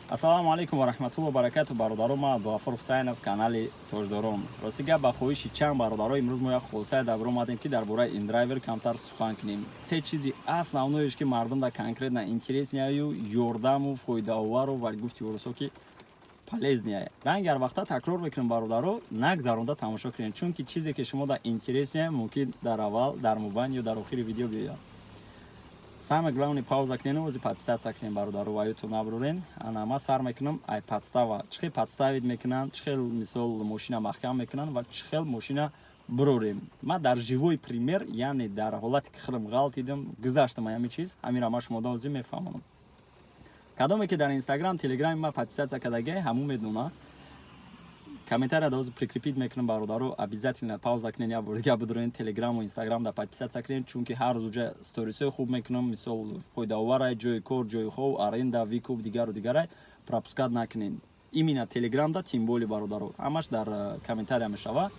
Ассалому алейкум ва рахматуллоҳи ва баракату бародарон, ман Абдуғафур Ҳусайнов, канали Тоҷдорон. Ростига ба хоҳиши чанд бародаро имрӯз мо як хулосае дар омадем ки дар бораи индрайвер камтар сухан кунем. Се чизи основное ки мардум да конкретно интереснияю ёрдаму фоидаовару ва гуфти урусо ки полезния. Ранг дар вақта такрор мекунем бародаро, нагзаронда тамошо кунем, чунки чизе ки шумо да интересния мумкин дар аввал, дар мубайн ё дар охири видео биёяд. Самое главное, пауза кунем, ози подписаться кунем бародаро ва ютуб набурен. Ана ма сар мекунам ай подстава. Чӣ хел подставид мекунан, чӣ хел мисол машина маҳкам мекунан ва чӣ хел машина бурорем. Ма дар живой пример, яъне дар ҳолате ки худам ғалтидам, гузаштам ҳамин чиз, ҳаминро ма шумо да ози мефаҳмонам. Кадоме ки дар Инстаграм, Телеграм ма подписаться кардагай, ҳамун медона. Комментария да ози прикрепит мекунам бародаро, обязательно пауза кунен я бурдига будурен Телеграму Инстаграм да подписаться кунен, чунки ҳар рӯз уҷа сторисҳои хуб мекунам, мисол фоидаоварай, ҷои кор, ҷои хов, аренда, викуп, дигару дигарай пропускат накунен. Именно Телеграм да тем более бародаро, ҳамаш дар комментария мешава.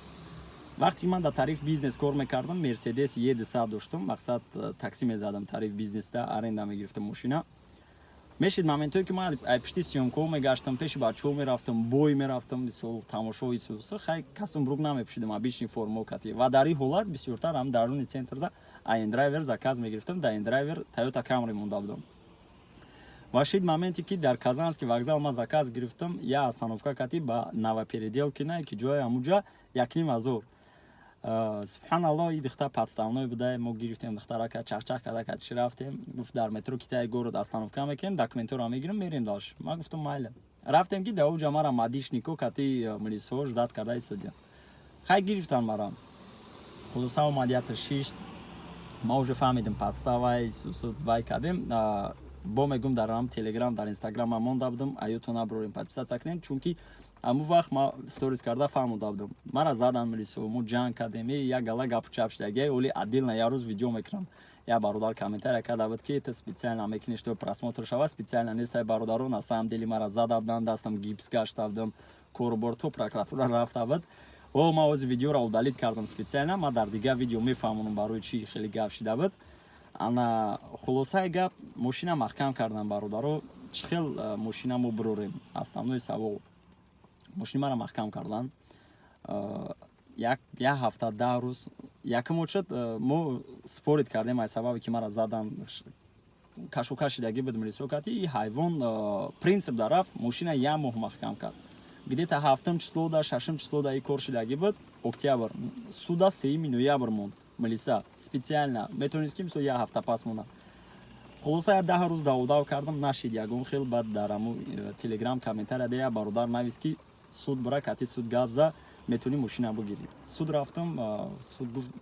Вақте ман дар тариф бизнес кор мекардам, Мерседес E200 доштам, мақсад такси мезадам, тариф бизнесда аренда мегирифтам машина. Мешид моментое ки ман ай пишти сёёмкҳо мегаштам, пеши бачаҳо мерафтам, бой мерафтам, мисол тамошои сӯса, хай касум брук намепушидам, обични формо кати. Ва дар ин ҳолат бисёртар ҳам даруни центрда ай индрайвер заказ мегирифтам, дар индрайвер Toyota Camry монда будам. Ва шид моменте ки дар Казанский вокзал ман заказ гирифтам, я остановка кати ба Новопеределки на, ки ҷои ҳамуҷа 1500. Субҳаналлоҳ, и духтар подставной буда, мо гирифтем духтарака, чахчах када катиши рафтем, гуфт дар метро китай город остановка мекунем, документоро мегирем, мерем даш. Ман гуфтам майла. Рафтем ки даоҷа мара мадишнико кати милисо ждат карда истодиям. Хай гирифтан мара. Хулоса омад як шиш. Ма уже фаҳмидем подставай, сусуд вай кардем. Бо мегум дар рам Телеграм, дар Инстаграм ма монда будам, аютон набурем подписаться кунем, чунки ҳамун вақт ма сторис карда фаҳмода будам. Мара задан милисо, мо ҷанг кардем, як гала гапу чап шидагай, оли отдельно як рӯз видео мекунам. Я бародар комментария карда буд ки это специально мекунӣ, што просмотр шава, специально нестай бародаро, на самом деле мара зада буданд, дастам гипс гашта будам, корбор то прокуратура рафта буд. О ма ози видеоро удалит кардам специально, ма дар дигар видео мефаҳмонам барои чӣ хеле гап шида буд. Ана хулосаи гап, машина маҳкам кардам бародаро, чӣ хел машина мо бурорем, основной савол. Машина мара маҳкам кардан, як ҳафта 10 рӯз, якм очад мо спорит кардем ай сабабе ки мара задан кашокаш шидагӣ буд милисокати, и ҳайвон принцип дарафт, машина як моҳ маҳкам кард. Где-то 7 числода, 6 числода и кор шидагӣ буд, октябр, суда 3 ноябр монд, милиса специально метавонист ки мисол як ҳафта пас монад. хулоса я 10 рӯз даводав кардам, нашид ягон хел. Баъд дар ҳамун Телеграм комментария дея бародар навист ки суд бура, кати суд гап за, метавонӣ машина бигирӣ. Суд рафтам,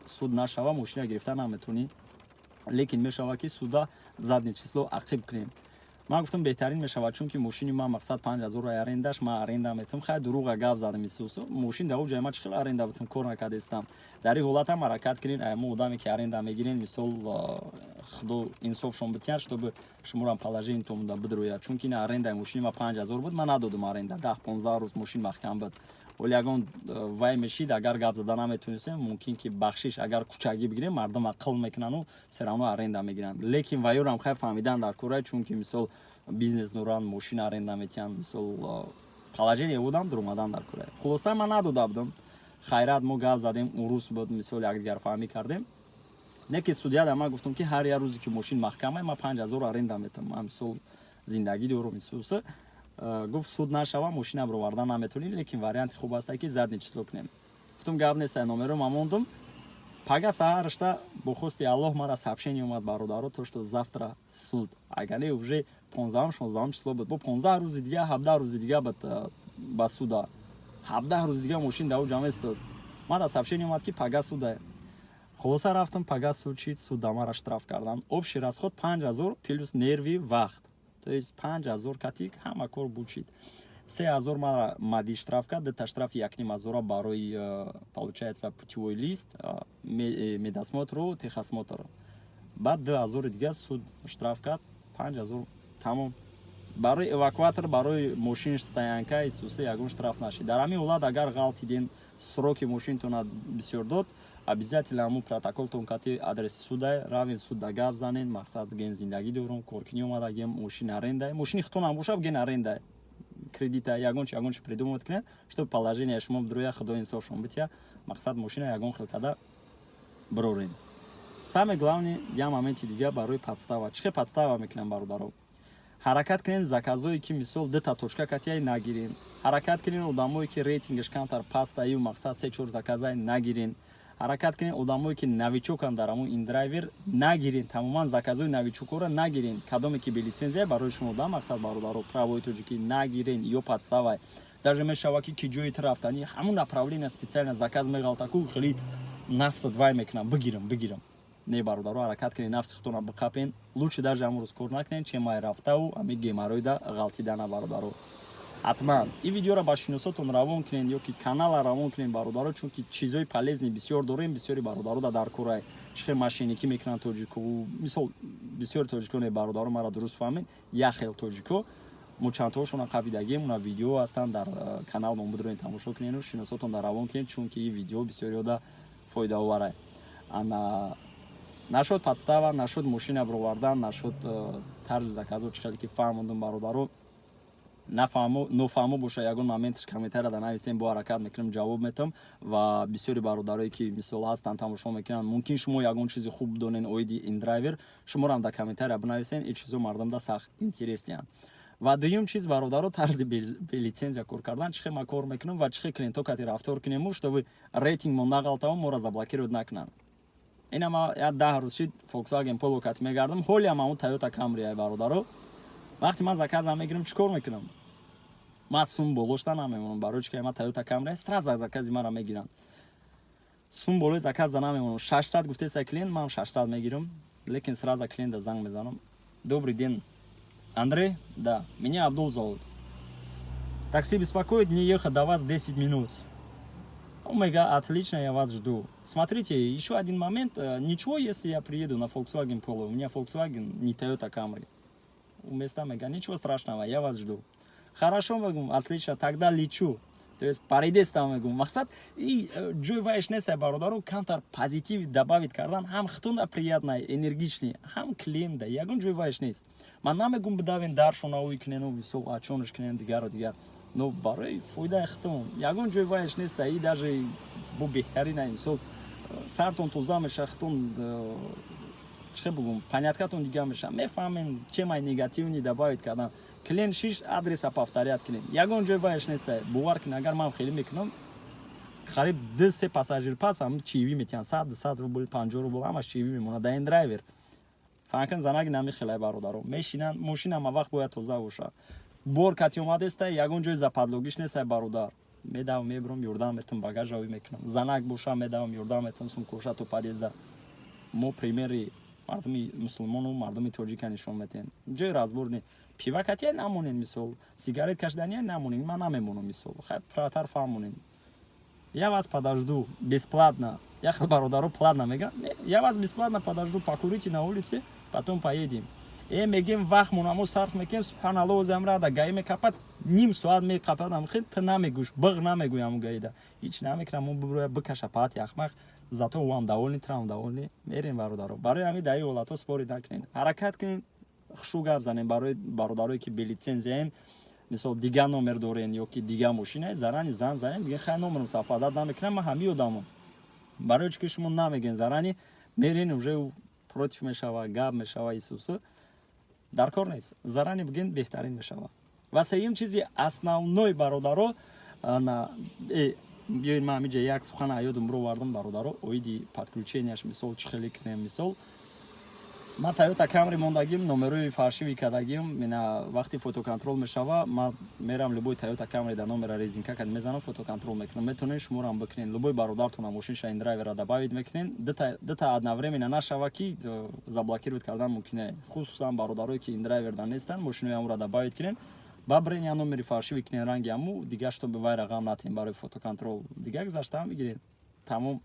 суд нашава, машина гирифта наметавонӣ, лекин мешава ки суда задни число ақиб кунем. Ман гуфтам беҳтарин мешавад, чунки машини ман мақсад 5000 арендаш, ман аренда метавонам, хай дурӯға гап задам исӯсо. Машин дар оҷаи ман чӣ хел аренда бутам, кор накардистам. Дар ин ҳолат ҳам ҳаракат кунен, ай мо одаме ки аренда мегирем, мисол худо инсофшон битиҳад, чтобы шуморам положение томуда бидрояд, чунки ин арендаи машини ман 5000 буд, ман надодам аренда, 10-15 рӯз машин маҳкам буд. Оли ягон вай мешид, агар гап зада наметавонистем, мумкин ки бахшиш, агар кӯчагӣ бигирем, мардум ақл мекунану серано аренда мегиранд. Лекин вайёрам хай фаҳмидан дар кора, чунки мисол бизнес нуран машина аренда метиҳанд, мисол положение будам дуромадан дар кора. Хулоса ман надода будам. Хайрат мо гап задем, урус буд, мисол якдигар фаҳмӣ кардем. Не ки судя да ман гуфтам ки ҳар як рӯзе ки машин маҳкамай, ман 5000 аренда метавонам. Ман мисол зиндагӣ дорум исӯса. Гуфт суд нашава, машина бироварда наметавонӣ, лекин варианти хуб аст ки задни число кунем. Гуфтам гап нест, номеро ман мондам. Пага саҳарашта бо хости Аллоҳ мара сообщение омад бародаро, то что завтра суд. Агар не уже 15-16 число буд, бо 15 рӯзи дига, 17 рӯзи дига буд ба суда. 17 рӯзи дига машин дар оҷа местод. Мара сообщение омад ки пага суда. Хулоса рафтам пага суд шид, суда мара штраф кардан. Общий расход 5000 плюс нерви вақт. То есть 5000 катик ҳама кор бучид. 3000 мара мади штраф кард, дата штраф 1500 барои получается путевой лист, медосмотру, техосмотр. Баъд 2000 дига суд штраф кард, 5000 тамом. Барои эвакуатор, барои машин стоянка исӯса ягон штраф нашид. Дар ҳамин ҳолат агар ғалтиден, сроки машинтона бисёр дод, обязательно ҳамун протоколтон кати адреси суда, равен суда гап занед, мақсад ген зиндагӣ дорум, коркунӣ омада, ген машин аренда, машини худтонам боша, ген аренда. кредита ягон чи придумывать кунед, чтобы положение шумо бдруя худо инсоф шум битя мақсад мошина ягон хел када брорин. Самое главное я моменти дига барои подстава чихе подстава мекунам бародаро ҳаракат кунед заказое ки мисол дута точка катияй нагирин ҳаракат кунед одамое ки рейтингаш камтар паста ию мақсад 3-4 заказай нагирин ҳаракат кунед одамое ки новичокан дар амон индрайвер нагирин тамоман заказои новичокора нагирин кадоме ки белитсензия барои шумо да мақсад бародаро правои тоҷикӣ нагирин ё подставай даже мешава ки ҷои рафтани ҳамун направление специально заказ меғалтаку хеле нафсат вай мекунам бигирам не бародаро ҳаракат кунед нафси худтона биқапен лучше даже ҳамун рӯз кор накунед чемай рафтаву ами гемаройда ғалтидана бародаро ҳатман ин видеоро ба шиносотон равон кунед ё ки канала равон кунед бародаро чунки чизои полезни бисёр дорем бисёри бародаро дар корай чихе машиникӣ мекунанд тоҷико мисол бисёри тоҷиконе бародаро мара дуруст фаҳмед як хел тоҷико мо чандтаошона қабидагем уна видео ҳастанд дар канал мо будроин тамошо кунеду шиносотон дар равон кунед чунки ин видео бисёриёда фоидаоварай ана нашуд подстава нашуд мошина бировардан нашуд тарзи заказо чихеле ки фаҳмондум бародаро нофаҳмо боша ягон моментш комментарияда нависем бо ҳаракат мекунам ҷавоб метам ва бисёри бародарое ки мисол ҳастанд тамошо мекунанд мумкин шумо ягон чизи хуб донен оиди индрайвер шуморо дар комментария бинависен ин чизо мардамда сахт интересиянд ва дуюм чиз бародаро тарзи белитсензия кор кардан чихе ма кор мекунам ва чихе клиенто кати рафтор кунему чтобы рейтингмо нағалтаву моро заблокировать накунанд ина ма я 10 рӯз шид Volkswagen Polo кати мегардам ҳолиам ҳамун Toyota Camry ай бародаро вақте ман заказам мегирам чӣ кор мекунам ман сум болошта намемонам барои чи ки ман Toyota Camry сразу закази маро мегиранд сум болои заказ да намемонам 600 гуфтеса клиент ман 600 мегирам лекин сразу клиента занг мезанам добрый день Андрей да меня Абдул зовут такси беспокоит мне ехать до вас 10 минут Омега, отлично, я вас жду. Смотрите, еще один момент. Ничего, если я приеду на Volkswagen Polo. У меня Volkswagen, не Toyota Camry. Вместо Омега. Ничего страшного, я вас жду. Хорошо, могу, отлично, тогда лечу. То есть, паридес там могу. Максат, и Джой Вайшнеса бародару кантар позитив добавить кардан. Хам хтуна приятный, энергичный. Хам клиент, да. Ягон Джой Вайшнес. Манамегум бдавен даршуна уикнену, висол, ачоныш кнен, дигар. Но барои фоидаи худтон ягон ҷои вайш нест и даже бо беҳтарина инсол сартон тоза меша худтон чихе бугум поняткатон дига меша мефаҳмен чемай негативни добавит кардан клиент 6 адреса повторят кунед ягон ҷои вайш нест бовар кунед агар ман хеле мекунам қариб 2-3 пассажир пас ҳам чиви метиҳанд 100 рубл 50 рубл ҳамаш чиви мемонад да ин драйвер фаҳмкан занаги намехелай бародаро мешинанд мошина ма вақт бояд тоза боша бор кати омадеста ягон ҷои западлогиш нестай бародар медавам мебурам ёрдам метам багаж равӣ мекунам занак боша медавам ёрдам метам сумкоша то подъезда мо примери мардуми мусулмону мардуми тоҷика нишон метем ҷои разбор не пива катия намонен мисол сигарет кашидания намонен ман намемонам мисол хай пратар фаҳмонен я вас подожду бесплатно я хел бародаро платно мегам я вас бесплатно подожду покурите на улице потом поедем мегем вақт монамо сарф мекунем субҳаналлоҳ замрада гаи мекапад ним соат мекападам хел ты намегӯш биғ намегӯям гаида ҳеч намекунам мо биброя бикаша паати ахмақ зато вам довольни трам довольни мерем бародаро барои ҳамин даи ҳолато спори накунед ҳаракат кунед хушу гап занем барои бародарое ки белитсензияен мисол дига номер дорен ё ки дига мошина зарани зан занем бигем хай номерам сафадат намекунам ман ҳамин одамам барои чи ки шумо намеген зарани мерен уже против мешава гап мешава исуса дар кор нест зарани бигин беҳтарин мешава ва сеюм чизи основной бародаро биёед ман ҳамиҷа як сухан ҳаёдам бировардам бародаро оиди подключенияш мисол чӣ хеле кунем мисол ман Toyota Camry мондагим номерои фаршиви кардагим мина вақти фотоконтрол мешава ман мерам любой Toyota Camry да номера резинка кад мезанам фотоконтрол мекунам метавонед шуморам бикунед любой бародартона мошинша индрайвера добавид мекунед дита одновременно нашава ки заблокировать кардан мумкине хусусан бародарое ки индрайверда нестанд мошинои ҳамуро добавид кунед ба брен я номери фаршиви кунед ранги ҳаму дига чтобы вай рақам натем барои фотоконтрол дига гузаштаам бигиред тамом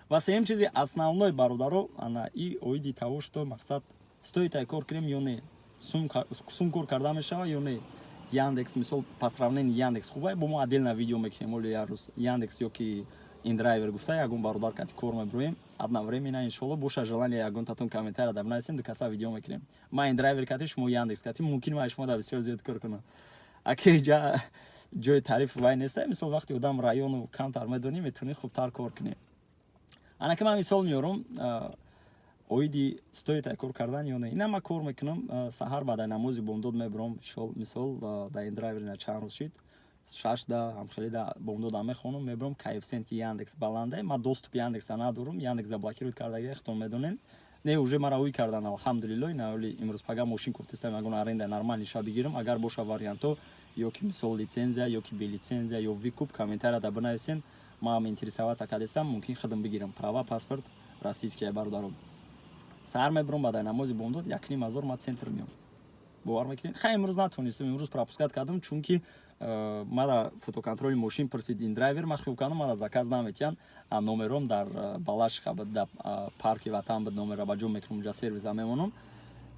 ва сеюм чизи основной бародаро ана и оиди того что мақсад стоит ай кор кунем ё не сум кор карда мешава ё не Яндекс мисол по сравнению Яндекс хубай бо мо отдельно видео мекунем оли як рӯз Яндекс ё ки индрайвер гуфта ягон бародар кати кор мебироем одновременно иншолло боша желание ягонтатон комментария dabnavисем до каса видео мекунем ман индрайвер кати шумо Яндекс кати мумкин ман шумо да бисёр зиёд кор кунам аки ҷои тариф вай нест. Мисол вақти одам району камтар медонӣ метавонӣ хубтар кор кунӣ. Анаки ман мисол меёрам, оиди стоит кор кардан ё не. Ина ман кор мекунам, саҳар баъд намози бомдод мебарам, мисол дар индрайвер на чанд рӯз шид 6 ҳамхеле да бомдода мехонам, мебарам коэффициенти Яндекс баланде. Ман доступ Яндекса надорам, Яндекс заблокирует кардаги хитон медонен. Не уже мара уй кардан алҳамдулиллоҳ. На оли имрӯз пага мошин гуфтастам ягон аренда нормал ниша бигирам. Агар боша варианто ё ки мисол лицензия ё ки белицензия ё викуп комментарияда бинависен. Ман интересоваться кардастам, мумкин хидм бигирам. Права, паспорт российские бародарам. Саҳар мебарам баъд намози бомдод 1500 ман центр меям. бовар мекунед? Хай имрӯз натонистам, имрӯз пропускат кардам, чунки мара фотоконтроли мошин пурсид индрайвер, ман хуб кардам, мара заказ наметиян, номером дар Балашиха да парки Ватан бид номера ба ҷо мекунам, ҷа сервиса мемонам.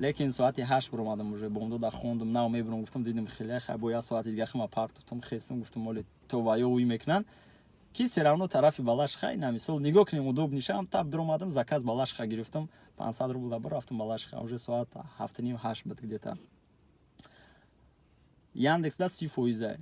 Лекин соати 8 баромадам, уже бомдода хондам, нав мебарам, гуфтам дидам хеле хай бо 1 соати дига хама парк додам, хестам, гуфтам моле то ваё уй мекунан. Ки серавно тарафи Балашиха, ина мисол нигоҳ кунем удоб нишам, таб даромадам, заказ Балашиха гирифтам, 500 рубл да рафтам Балашиха, уже соат 7:30-8 бид где-то. Яндекс да 30%,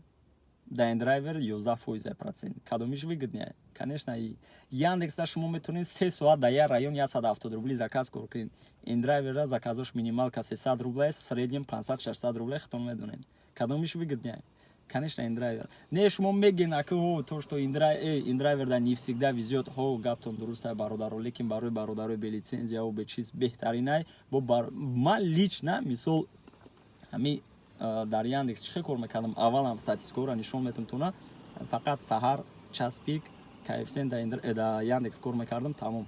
да индрайвер 11%. Кадомиш выгоднее? Конечно, и Яндекс да шумо метавонед 3 соат да я район 170 рубли заказ кор кунед. Индрайвер да заказош минималка 300 рублей, в среднем 500-600 рублей хитон медонед. Кадомиш выгоднее? Конечно, индрайвер. Не шумо мегин аки то, что индрайвер да не всегда везет, гаптон дуруст бародаро, лекин барои бародарои белицензия о бечиз беҳтаринай. Ман лично мисол ҳами дар Яндекс чӣ кор мекардам? Аввалам статистикаро нишон метавонам, фақат саҳар час пик коэффициент да Яндекс кор мекардам, тамом.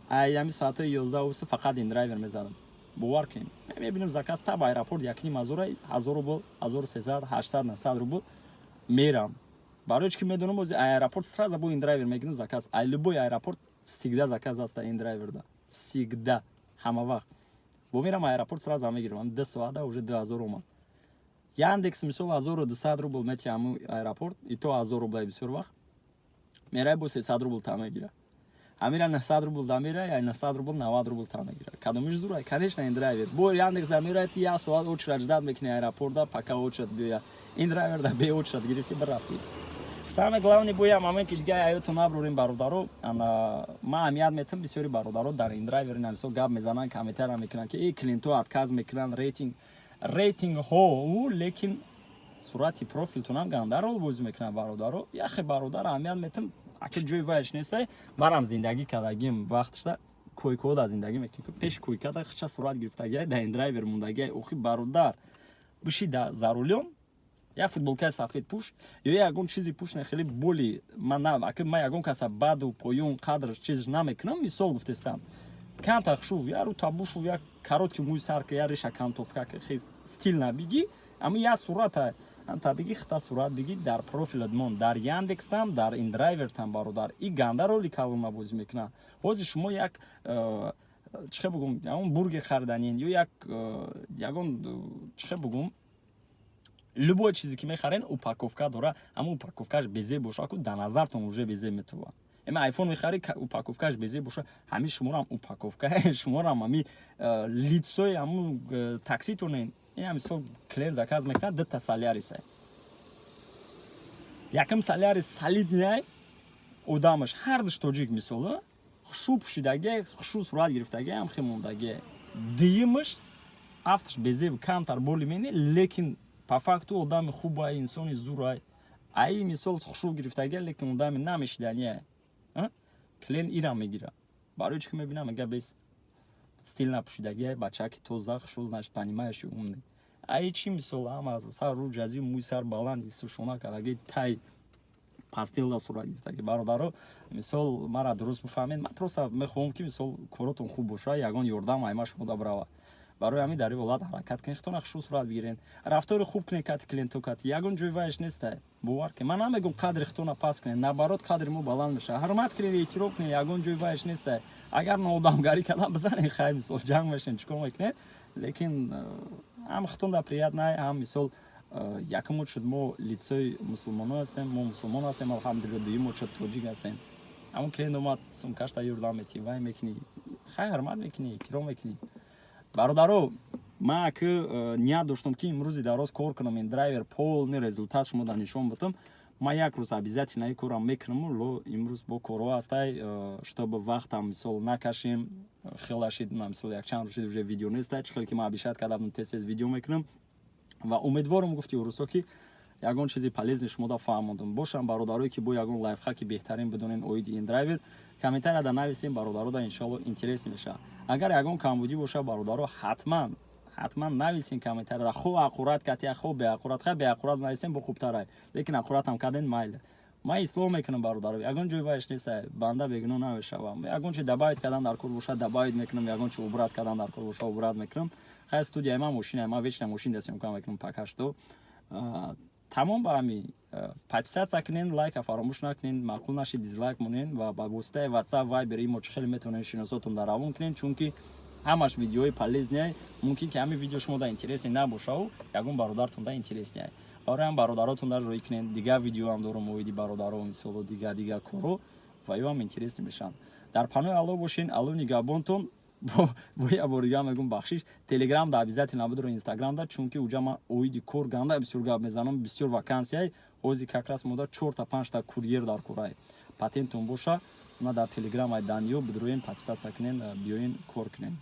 Аями соатаи 11 фақат индрайвер мезадам. бовар кунем, мебинем заказ таб аэропорт 1500, 1000 рубл, 1300, 800, 900 рубл мерам. Барои чӣ ки медонам ози аэропорт сразу бо индрайвер мегирам заказ. Любой аэропорт всегда заказ аст индрайверда. Всегда, ҳама вақт. Бо мерам аэропорт сразу мегирам. 2 соата уже 2000 омад. Яндекс мисол 1200 рубл метиҳам аэропорт, и то 1000 рубл бисёр вақт. Мерай бо 300 рубл та мегира. Амира 900 рубл да мира, я 900 рубл 90 рубл та мегира. Кадомиш зурай? Конечно, индрайвер. Бо Яндекс да мира, ти 1 соат очередь ждат мекуни аэропорта, пока очередь биёяд. Индрайвер да бе очередь гирифти бирафти. Самое главное бо я моменти дига аёто наброрим бародаро, ма аҳамият метам бисёри бародаро дар индрайвер намисол гап мезанан, комментария мекунан ки клиентҳо отказ мекунан, рейтинг ҳо, лекин сурати профилтонам гандарол бозӣ мекунан бародаро. Яхе бародар аҳамият метам, аки ҷои вайш нестай, марам зиндагӣ кардагим вақташда койкаҳо да зиндагӣ мекунем. Пеши койкада хича сурат гирифтагиай, да индрайвер мондагиай, охи бародар биши да за рулём, як футболкаи сафед пӯш, ё ягон чизи пӯшне хеле боли, ман ягон каса баду поён қадр чиз намекунам, мисол гуфтастам. Камтар шув, я рутабушу, я короткий мӯй сарка, я реша кантовка, хеле стилна биги, аммо я сурата анта биги хита сурат биги дар профилат мон, дар Яндекстам, дар индрайвертам бародар. И ганда роли калона бозӣ мекунад. Ҳозир шумо як чихе бугум, ягон бургер хариданин, ё ягон чихе бугум, любой чизе ки мехарен упаковка дора, аммо упаковкаш безе боша, ку да назартон уже безе метува. Ема айфон мехари, упаковкаш безе боша, ҳами шуморам упаковка, шуморам ҳами лицои ҳамун такситонен. Ина мисол клиент заказ мекунад, 2 соляриса. Якам солярис солиднияй, одамаш ҳардаш тоҷик мисол, хушу пӯшидагиай, хушу сурат гирифтагиай, ҳам хел мондагиай. Дуюмаш афташ безе камтар боли мене, лекин по факту одами хубай, инсони зурай. Ай мисол хушу гирифтагиай, лекин одами намешиданиай. Клиент ира мегира. Барои чӣ ки мебинам мега без стил напӯшидагиай, бачаки тоза, хушу, значит понимаешь умный. Ай чӣ мисол ҳама сар рӯ ҷазӣ, мӯй сар баланд, сушона кардаги тай пастелда сурат гирифтаги бародаро, мисол мара дуруст бифаҳмед, ман просто мехоҳам ки мисол коротон хуб боша, ягон ёрдам айма шумода барава. Барои ҳамин дар ин ҳолат ҳаракат кунед, хитона хушу сурат бигирен, рафтори хуб кунед кати клиентҳо кати, ягон ҷои вайш нестай. Бовар кунед, ман намегӯм қадри хитона паст кунед, наоборот қадри мо баланд мешавад. Ҳурмат кунед, эҳтиром кунед, ягон ҷои вайш нестай. Агар ноодамгарӣ кардан бизанед, хай мисол ҷанг мешен, чикор мекунед, лекин ҳам хитонда приятнай, ҳам мисол якум очередь мо лицои мусулмонон ҳастем, мо мусулмон ҳастем, алҳамдулиллоҳ, дуюм очередь тоҷик ҳастем. Ҳамон клиент омад сумкашта ёрдам метӣ, вай мекунӣ, хай ҳурмат мекунӣ, эҳтиром мекунӣ. Бародаро, ман ки ният доштам ки имрӯзи дароз кор кунам ин драйвер полни результат шумода нишон бутам. Ман як рӯз обязательно корам мекунам ло имрӯз бо корҳо ҳастай чтобы вақтам мисол накашем хела шид мисол якчанд рӯз шид уже видео нестай чӣ хеле ки ман обещат кардам тез видео мекунам ва умедворам гуфти урусо ки ягон чизи полезни шумода фаҳмондам. Бошам бародарое ки бо ягон лайфхаки беҳтарин бидонен оиди ин драйвер комментарияда нависем бародарода иншоалло интерес мешавад. Агар ягон камбудӣ боша бародаро ҳатман нависен комментарияда хо ақурат кардия хо беақурат ха беақурат нависем бо хубтарай лекин ақуратам карден майли. Ман ислом мекунам бародаро ягон ҷой вайш неста банда бегуноҳ намешавам. Ягон чи добавит кардан дар кор боша добавит мекунам ягон чи убрат кардан дар кор боша убрат мекунам. Хай студияи ман мошинаи ман вечна мошин дастам мекунам мекунам покашто тамом ба ҳамин подписатсия кунен лайка фаромӯш накунен маъқул нашид дизлайк монен ва ба воситаи WhatsApp Viber имо чӣ хеле метавонен шиносотон дар равон кунен чунки ҳамаш видеои полезне мумкин ки ҳамин видео шумода интереси набошаву ягон бародаратон да интересне барои ҳам бародаротон дар роӣ кунен дигар видеоам дорам оиди бародаро мисоло дигар корҳо ва ёам интереси мешаванд. Дар паноҳи Аллоҳ бошен. Аллоҳ нигоҳбонтон. бо як бор дига мегӯям бахшиш телеграмда обязательно бидро инстаграмда чунки уҷа ман оиди кор ганда бисёр гап мезанам бисёр вакансияй ҳозир как раз мода 4 та 5 та курьер дар корай патентон боша на дар телеграмай даниё бидроен подписатсия кунен биёин кор кунен.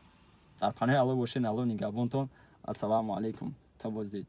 Дар паноҳи Аллоҳ бошен. Аллоҳ нигоҳбонтон. Ассалому алайкум. Та боздид.